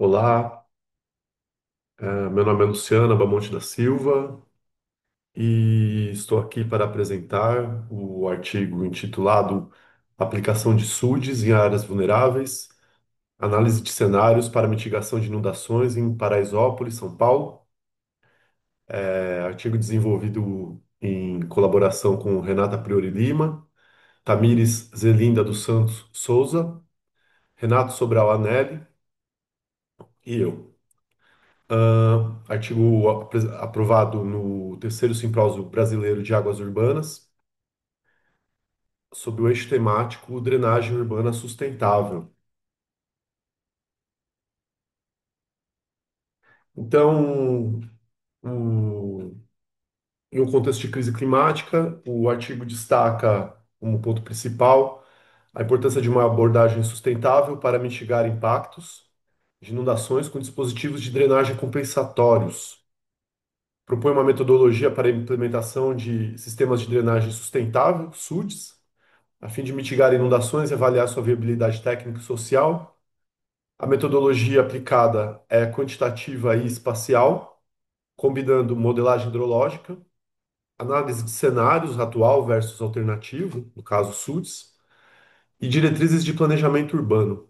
Olá, meu nome é Luciana Bamonte da Silva e estou aqui para apresentar o artigo intitulado Aplicação de SUDs em áreas vulneráveis, análise de cenários para mitigação de inundações em Paraisópolis, São Paulo. Artigo desenvolvido em colaboração com Renata Priori Lima, Tamires Zelinda dos Santos Souza, Renato Sobral Anelli e eu. Artigo aprovado no terceiro Simpósio Brasileiro de Águas Urbanas, sob o eixo temático Drenagem Urbana Sustentável. Então, o- em um contexto de crise climática, o artigo destaca como ponto principal a importância de uma abordagem sustentável para mitigar impactos de inundações com dispositivos de drenagem compensatórios. Propõe uma metodologia para a implementação de sistemas de drenagem sustentável, SUDs, a fim de mitigar inundações e avaliar sua viabilidade técnica e social. A metodologia aplicada é quantitativa e espacial, combinando modelagem hidrológica, análise de cenários atual versus alternativo, no caso SUDS, e diretrizes de planejamento urbano.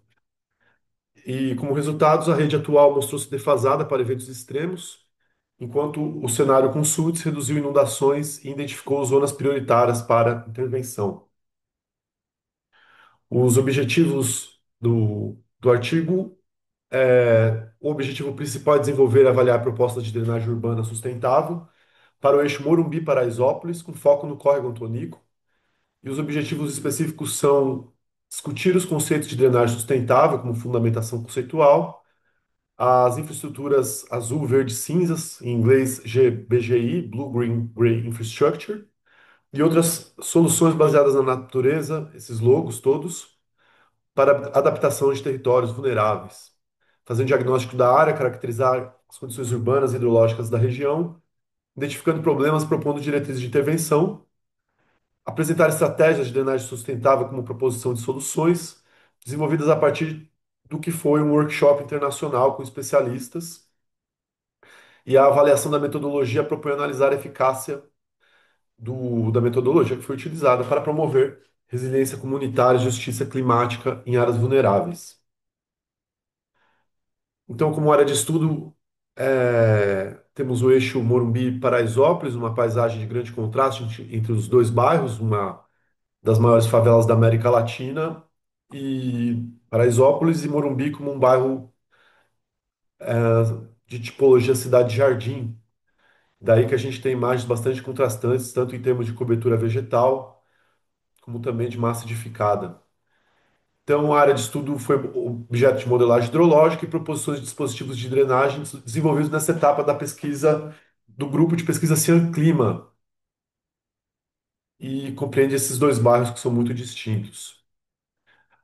E, como resultados, a rede atual mostrou-se defasada para eventos extremos, enquanto o cenário com SUDS reduziu inundações e identificou zonas prioritárias para intervenção. Os objetivos do artigo o objetivo principal é desenvolver e avaliar propostas de drenagem urbana sustentável para o eixo Morumbi-Paraisópolis, com foco no córrego Antonico. E os objetivos específicos são discutir os conceitos de drenagem sustentável, como fundamentação conceitual, as infraestruturas azul, verde, cinzas, em inglês BGI, Blue, Green, Grey Infrastructure, e outras soluções baseadas na natureza, esses logos todos, para adaptação de territórios vulneráveis, fazer um diagnóstico da área, caracterizar as condições urbanas e hidrológicas da região, identificando problemas, propondo diretrizes de intervenção, apresentar estratégias de drenagem sustentável como proposição de soluções, desenvolvidas a partir do que foi um workshop internacional com especialistas, e a avaliação da metodologia propõe analisar a eficácia da metodologia que foi utilizada para promover resiliência comunitária e justiça climática em áreas vulneráveis. Então, como área de estudo, temos o eixo Morumbi-Paraisópolis, uma paisagem de grande contraste entre os dois bairros, uma das maiores favelas da América Latina, e Paraisópolis e Morumbi como um bairro de tipologia cidade-jardim. Daí que a gente tem imagens bastante contrastantes, tanto em termos de cobertura vegetal, como também de massa edificada. Então, a área de estudo foi objeto de modelagem hidrológica e proposições de dispositivos de drenagem desenvolvidos nessa etapa da pesquisa do grupo de pesquisa Cian Clima e compreende esses dois bairros que são muito distintos.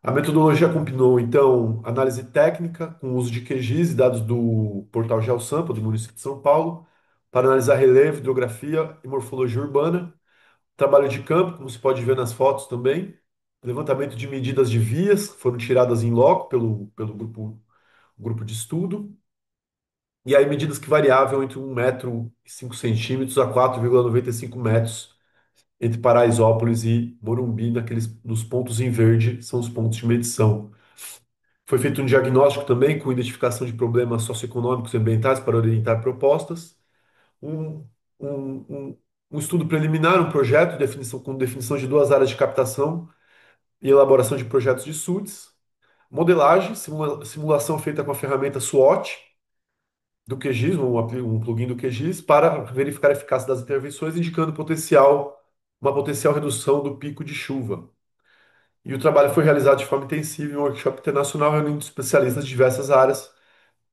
A metodologia combinou, então, análise técnica com o uso de QGIS e dados do portal GeoSampa, do município de São Paulo, para analisar relevo, hidrografia e morfologia urbana, trabalho de campo, como se pode ver nas fotos também, levantamento de medidas de vias, que foram tiradas em loco pelo grupo de estudo, e aí medidas que variavam entre 1,05 m a 4,95 m entre Paraisópolis e Morumbi, nos pontos em verde, são os pontos de medição. Foi feito um diagnóstico também com identificação de problemas socioeconômicos e ambientais para orientar propostas, um, um, um, um estudo preliminar, um projeto de definição, com definição de duas áreas de captação e elaboração de projetos de SUDs, modelagem, simulação feita com a ferramenta SWOT, do QGIS, um plugin do QGIS, para verificar a eficácia das intervenções, indicando uma potencial redução do pico de chuva. E o trabalho foi realizado de forma intensiva em um workshop internacional, reunindo especialistas de diversas áreas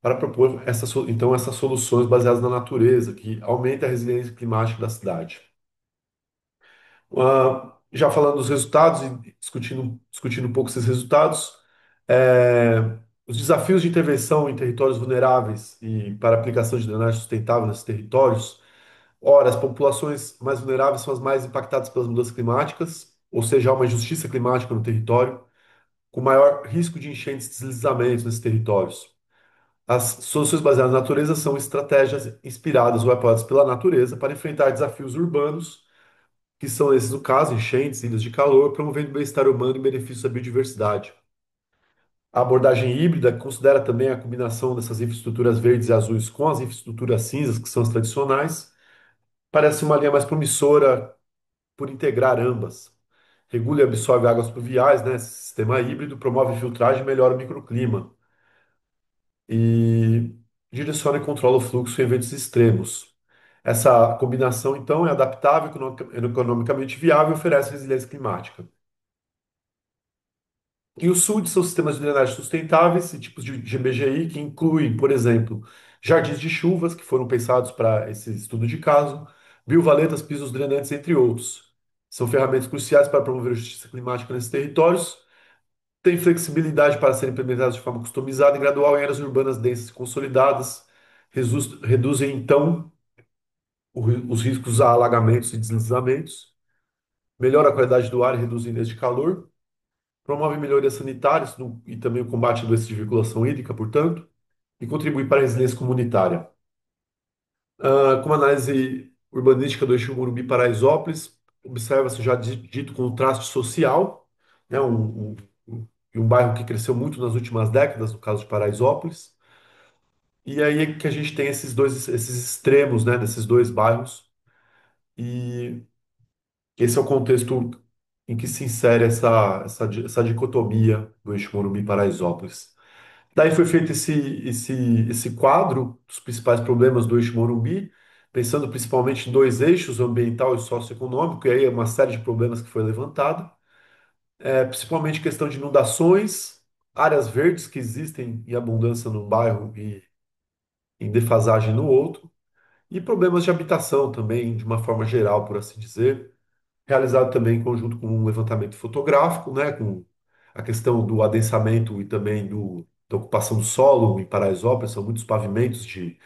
para propor essas soluções baseadas na natureza, que aumenta a resiliência climática da cidade. Já falando dos resultados e discutindo um pouco esses resultados, os desafios de intervenção em territórios vulneráveis e para aplicação de drenagem sustentável nesses territórios. Ora, as populações mais vulneráveis são as mais impactadas pelas mudanças climáticas, ou seja, há uma injustiça climática no território, com maior risco de enchentes e deslizamentos nesses territórios. As soluções baseadas na natureza são estratégias inspiradas ou apoiadas pela natureza para enfrentar desafios urbanos, que são esses, no caso, enchentes, ilhas de calor, promovendo bem-estar humano e benefícios à biodiversidade. A abordagem híbrida considera também a combinação dessas infraestruturas verdes e azuis com as infraestruturas cinzas, que são as tradicionais. Parece uma linha mais promissora por integrar ambas. Regula e absorve águas pluviais, né? Esse sistema híbrido promove filtragem e melhora o microclima. E direciona e controla o fluxo em eventos extremos. Essa combinação, então, é adaptável, economicamente viável e oferece resiliência climática. E o SUD são sistemas de drenagem sustentáveis e tipos de GBGI que incluem, por exemplo, jardins de chuvas, que foram pensados para esse estudo de caso, biovaletas, pisos drenantes, entre outros. São ferramentas cruciais para promover a justiça climática nesses territórios, têm flexibilidade para serem implementadas de forma customizada e gradual em áreas urbanas densas e consolidadas, reduzem, então, os riscos a alagamentos e deslizamentos, melhora a qualidade do ar e reduz o índice de calor, promove melhorias sanitárias e também o combate a doenças de circulação hídrica, portanto, e contribui para a resiliência comunitária. Como análise urbanística do eixo Morumbi-Paraisópolis, observa-se já dito contraste social, né, um bairro que cresceu muito nas últimas décadas, no caso de Paraisópolis, e aí é que a gente tem esses extremos, né, desses dois bairros, e esse é o contexto em que se insere essa dicotomia do eixo Morumbi-Paraisópolis. Daí foi feito esse quadro dos principais problemas do eixo Morumbi, pensando principalmente em dois eixos, o ambiental e o socioeconômico, e aí é uma série de problemas que foi levantada, principalmente questão de inundações, áreas verdes que existem em abundância num bairro e em defasagem no outro, e problemas de habitação também, de uma forma geral, por assim dizer, realizado também em conjunto com um levantamento fotográfico, né, com a questão do adensamento e também da ocupação do solo em Paraisópolis, são muitos pavimentos de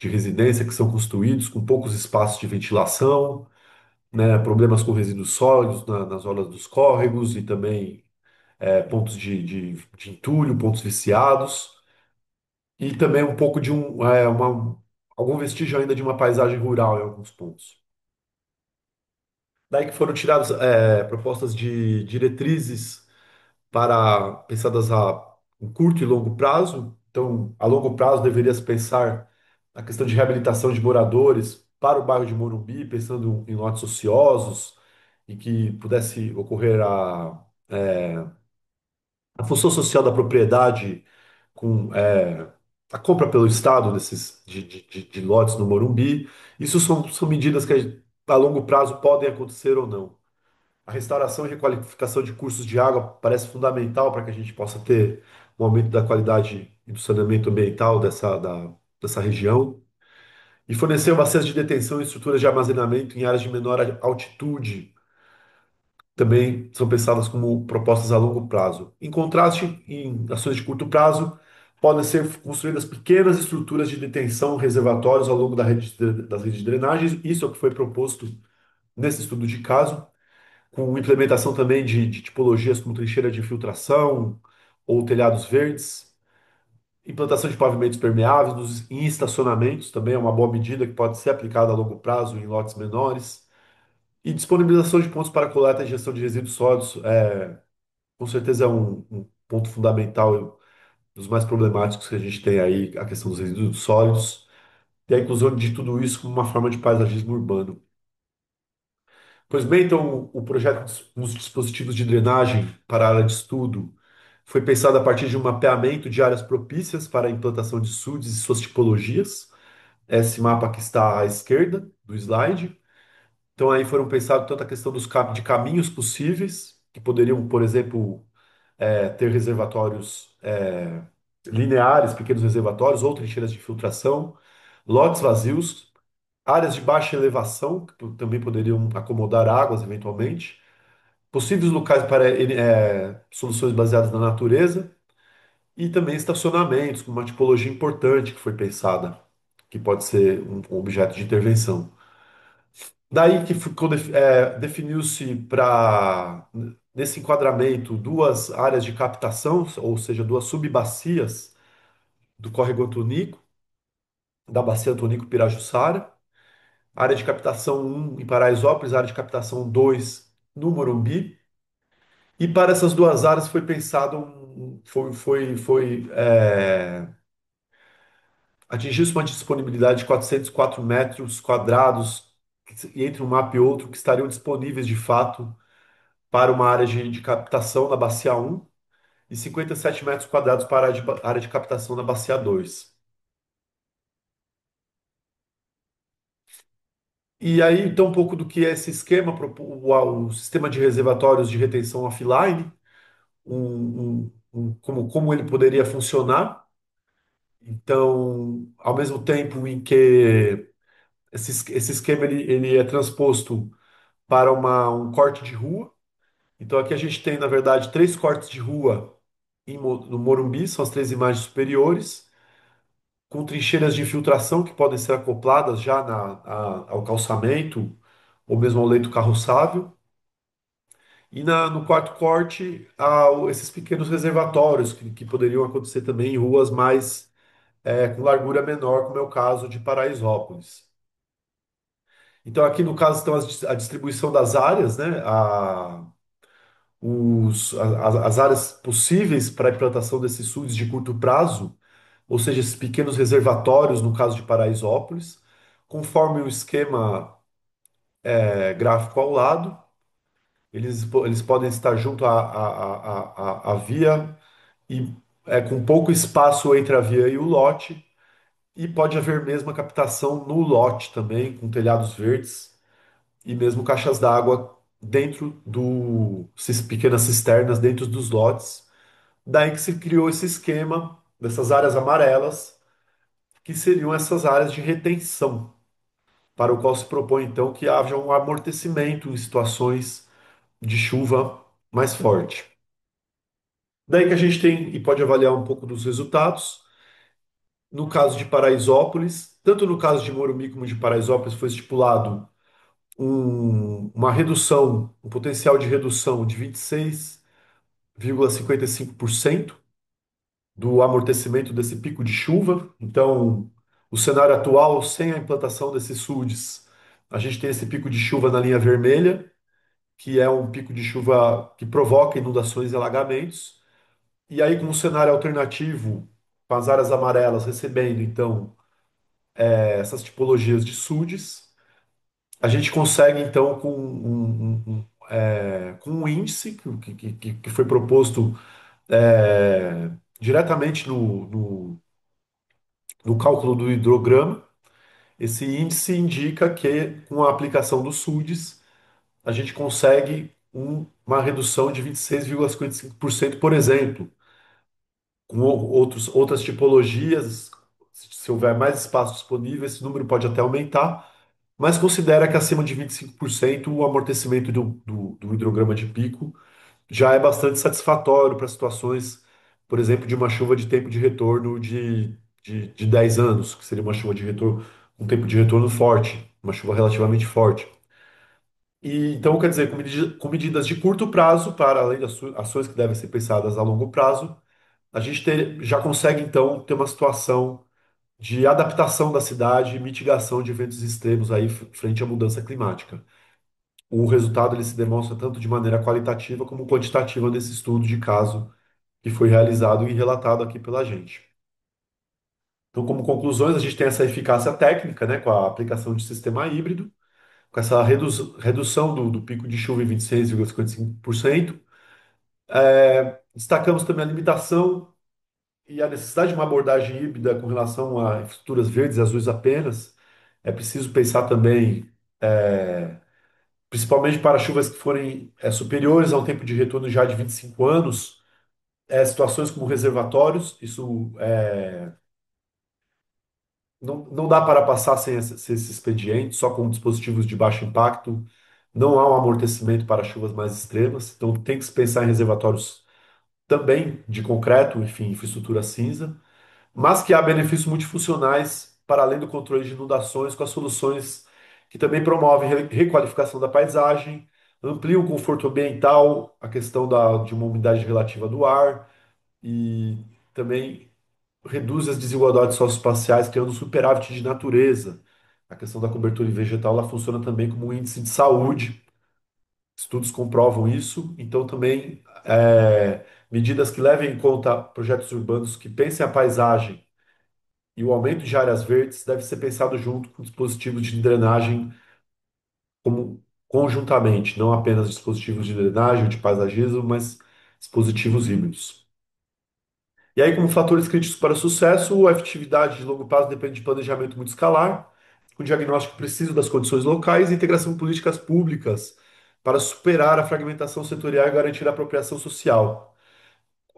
residência que são construídos com poucos espaços de ventilação, né, problemas com resíduos sólidos nas horas dos córregos e também pontos de entulho, pontos viciados, e também um pouco de algum vestígio ainda de uma paisagem rural em alguns pontos. Daí que foram tiradas propostas de diretrizes para pensadas a um curto e longo prazo. Então, a longo prazo deveria se pensar na questão de reabilitação de moradores para o bairro de Morumbi, pensando em lotes ociosos e que pudesse ocorrer a função social da propriedade com a compra pelo Estado de lotes no Morumbi. Isso são medidas que a longo prazo podem acontecer ou não. A restauração e requalificação de cursos de água parece fundamental para que a gente possa ter um aumento da qualidade e do saneamento ambiental dessa região. E fornecer uma bacias de detenção e estruturas de armazenamento em áreas de menor altitude também são pensadas como propostas a longo prazo. Em contraste, em ações de curto prazo, podem ser construídas pequenas estruturas de detenção, reservatórios ao longo das redes de drenagens. Isso é o que foi proposto nesse estudo de caso, com implementação também de tipologias como trincheira de infiltração ou telhados verdes, implantação de pavimentos permeáveis em estacionamentos também é uma boa medida que pode ser aplicada a longo prazo em lotes menores, e disponibilização de pontos para coleta e gestão de resíduos sólidos, com certeza é um ponto fundamental, dos mais problemáticos que a gente tem aí, a questão dos resíduos sólidos, e a inclusão de tudo isso como uma forma de paisagismo urbano. Pois bem, então, o projeto dos dispositivos de drenagem para a área de estudo foi pensado a partir de um mapeamento de áreas propícias para a implantação de SUDs e suas tipologias. Esse mapa que está à esquerda do slide. Então, aí foram pensados tanto a questão de caminhos possíveis, que poderiam, por exemplo, ter reservatórios lineares, pequenos reservatórios, ou trincheiras de infiltração, lotes vazios, áreas de baixa elevação, que também poderiam acomodar águas eventualmente, possíveis locais para soluções baseadas na natureza e também estacionamentos, com uma tipologia importante que foi pensada, que pode ser um objeto de intervenção. Daí que ficou, definiu-se para, nesse enquadramento, duas áreas de captação, ou seja, duas subbacias do córrego Antonico, da bacia Antonico-Pirajussara, área de captação 1 em Paraisópolis, área de captação 2 no Morumbi. E para essas duas áreas foi pensado, atingiu-se uma disponibilidade de 404 metros quadrados entre um mapa e outro que estariam disponíveis de fato para uma área de captação na bacia 1 e 57 metros quadrados para a área de captação na bacia 2. E aí, então, um pouco do que é esse esquema, o sistema de reservatórios de retenção offline, como ele poderia funcionar. Então, ao mesmo tempo em que esse esquema ele é transposto para um corte de rua. Então, aqui a gente tem, na verdade, três cortes de rua no Morumbi, são as três imagens superiores, com trincheiras de infiltração que podem ser acopladas já ao calçamento ou mesmo ao leito carroçável. E no quarto corte, há esses pequenos reservatórios que poderiam acontecer também em ruas mais com largura menor, como é o caso de Paraisópolis. Então, aqui no caso, estão a distribuição das áreas, né? As áreas possíveis para a implantação desses SUDs de curto prazo, ou seja, esses pequenos reservatórios, no caso de Paraisópolis, conforme o esquema gráfico ao lado, eles podem estar junto à via e com pouco espaço entre a via e o lote, e pode haver mesmo a captação no lote também, com telhados verdes e mesmo caixas d'água dentro pequenas cisternas dentro dos lotes. Daí que se criou esse esquema dessas áreas amarelas, que seriam essas áreas de retenção, para o qual se propõe então que haja um amortecimento em situações de chuva mais forte. Daí que a gente tem e pode avaliar um pouco dos resultados. No caso de Paraisópolis, tanto no caso de Morumbi como de Paraisópolis, foi estipulado uma redução, um potencial de redução de 26,55% do amortecimento desse pico de chuva. Então, o cenário atual, sem a implantação desses SUDs, a gente tem esse pico de chuva na linha vermelha, que é um pico de chuva que provoca inundações e alagamentos. E aí, com um cenário alternativo, com as áreas amarelas recebendo, então, essas tipologias de SUDs, a gente consegue, então, com um índice que foi proposto diretamente no cálculo do hidrograma. Esse índice indica que, com a aplicação dos SUDs, a gente consegue uma redução de 26,55%, por exemplo. Com outras tipologias, se houver mais espaço disponível, esse número pode até aumentar, mas considera que acima de 25% o amortecimento do hidrograma de pico já é bastante satisfatório para situações, por exemplo, de uma chuva de tempo de retorno de 10 anos, que seria uma chuva de retorno, um tempo de retorno forte, uma chuva relativamente forte. E então, quer dizer, com medidas de curto prazo, para além das ações que devem ser pensadas a longo prazo, a gente já consegue então ter uma situação de adaptação da cidade e mitigação de eventos extremos aí frente à mudança climática. O resultado ele se demonstra tanto de maneira qualitativa como quantitativa nesse estudo de caso que foi realizado e relatado aqui pela gente. Então, como conclusões, a gente tem essa eficácia técnica, né, com a aplicação de sistema híbrido, com essa redução do pico de chuva em 26,55%. Destacamos também a limitação e a necessidade de uma abordagem híbrida com relação a infraestruturas verdes e azuis apenas. É preciso pensar também, principalmente para chuvas que forem superiores a um tempo de retorno já de 25 anos, situações como reservatórios, isso não dá para passar sem esse expediente, só com dispositivos de baixo impacto. Não há um amortecimento para chuvas mais extremas, então tem que se pensar em reservatórios também de concreto, enfim, infraestrutura cinza, mas que há benefícios multifuncionais para além do controle de inundações, com as soluções que também promovem requalificação da paisagem, ampliam o conforto ambiental, a questão de uma umidade relativa do ar e também reduz as desigualdades socioespaciais, criando um superávit de natureza. A questão da cobertura vegetal, ela funciona também como um índice de saúde. Estudos comprovam isso. Então, também, medidas que levem em conta projetos urbanos que pensem a paisagem e o aumento de áreas verdes deve ser pensado junto com dispositivos de drenagem como conjuntamente, não apenas dispositivos de drenagem ou de paisagismo, mas dispositivos híbridos. E aí, como fatores críticos para o sucesso, a efetividade de longo prazo depende de planejamento muito escalar, com diagnóstico preciso das condições locais e integração de políticas públicas para superar a fragmentação setorial e garantir a apropriação social.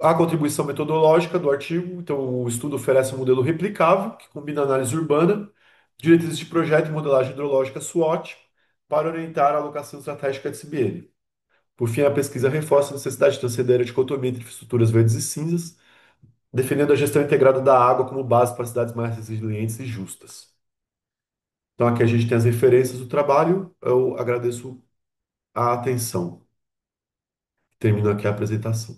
A contribuição metodológica do artigo, então, o estudo oferece um modelo replicável, que combina análise urbana, diretrizes de projeto e modelagem hidrológica SWOT, para orientar a alocação estratégica de CBN. Por fim, a pesquisa reforça a necessidade de transcender a dicotomia entre infraestruturas verdes e cinzas, defendendo a gestão integrada da água como base para cidades mais resilientes e justas. Então, aqui a gente tem as referências do trabalho. Eu agradeço a atenção. Termino aqui a apresentação.